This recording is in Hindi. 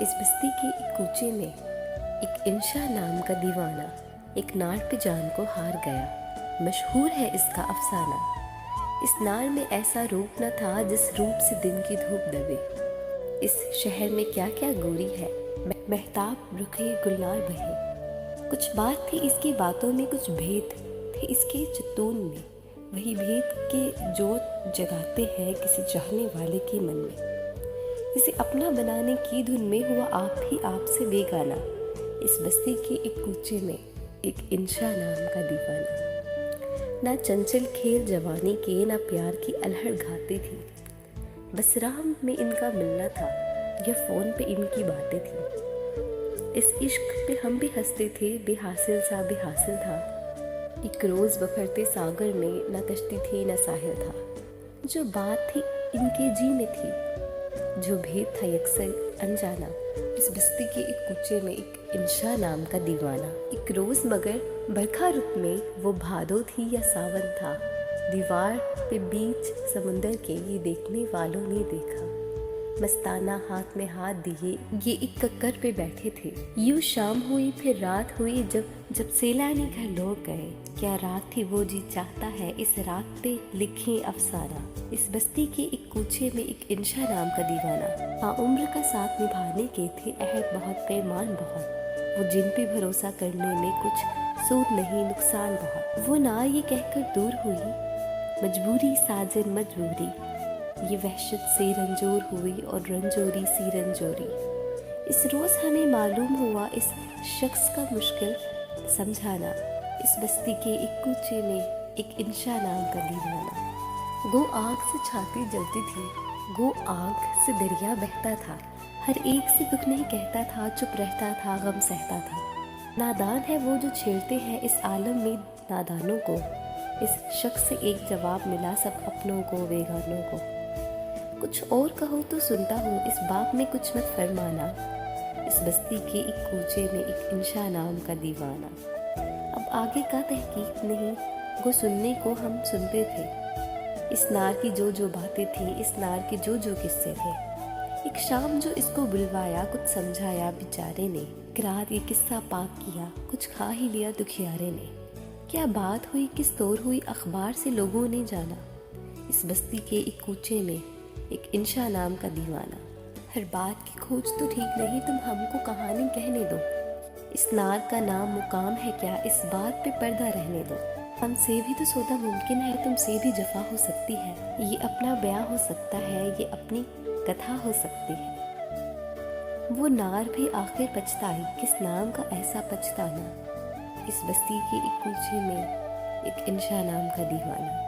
इस बस्ती के एक कूचे में एक इंशा नाम का दीवाना एक नार पे जान को हार गया। मशहूर है इसका अफसाना। इस नार में ऐसा रूप न था जिस रूप से दिन की धूप दबे। इस शहर में क्या क्या गोरी है, महताब रुखे गुलनार बहे। कुछ बात थी इसकी बातों में, कुछ भेद थे इसके चितून में। वही भेद के जोत जगाते हैं किसी चाहने वाले के मन में। इसे अपना बनाने की धुन में हुआ आप ही आप से बेगाना। इस बस्ती के एक कूचे में एक इंशा नाम का दीवाना। ना चंचल खेल जवानी के, ना प्यार की अलहड़ गाती थी। बस राह में इनका मिलना था या फोन पे इनकी बातें थी। इस इश्क पे हम भी हंसते थे, बेहासिल सा बेहासिल था। एक रोज बफरते सागर में ना कश्ती थी ना साहिल था। जो बात थी इनके जी में थी, जो भेद था यकसर अनजाना। इस बस्ती के एक कूचे में एक इंशा नाम का दीवाना। एक रोज मगर बरखा रुत में वो भादो थी या सावन था। दीवार पे बीच समुंदर के ये देखने वालों ने देखा। मस्ताना हाथ में हाथ दिए ये एक कक्कर पे बैठे थे। यूं शाम हुई फिर रात हुई, जब सैलानी घर लौट गए। क्या रात थी वो जी चाहता है इस रात पे लिखे अफसाना। इस बस्ती के एक कूचे में एक इंशा नाम का दीवाना। हाँ, उम्र का साथ निभाने के थे अहद बहुत, पैमान बहुत। वो जिन पे भरोसा करने में कुछ सूद नहीं नुकसान बहुत। वो ना ये कहकर दूर हुई, मजबूरी साजन मजबूरी। ये वहशत से रंजोर हुई और रंजोरी सी रंजोरी। इस रोज हमें मालूम हुआ इस शख्स का मुश्किल समझाना। इस बस्ती के एक कूचे में एक इंशा नाम का दीवाना। गो आग से छाती जलती थी, गो आग से दरिया बहता था। हर एक से दुख नहीं कहता था, चुप रहता था, गम सहता था। नादान है वो जो छेड़ते हैं इस आलम में नादानों को। इस शख्स से एक जवाब मिला सब अपनों को बेगानों को। कुछ और कहो तो सुनता हूँ, इस बात में कुछ मत फरमाना। इस बस्ती के एक कूचे में एक इंशा नाम का दीवाना। अब आगे का तहकीक नहीं, वो सुनने को हम सुनते थे। इस नार की जो जो बातें थी, इस नार के जो जो किस्से थे। एक शाम जो इसको बुलवाया, कुछ समझाया बेचारे ने। एक रात ये किस्सा पाक किया, कुछ खा ही लिया दुखियारे ने। क्या बात हुई, किस तौर हुई, अखबार से लोगों ने जाना। इस बस्ती के एक कूचे में एक इंशा नाम का दीवाना। हर बात की खोज तो ठीक नहीं, तुम हमको कहानी कहने दो। इस नार का नाम मुकाम है क्या, इस बात पे पर्दा रहने दो। हमसे भी तो सौदा मुमकिन है, तुमसे भी जफा हो सकती है। ये अपना बयां हो सकता है, ये अपनी कथा हो सकती है। वो नार भी आखिर पछताई, किस नाम का ऐसा पछताना। इस बस्ती के एक कूचे में एक इंशा नाम का दीवाना।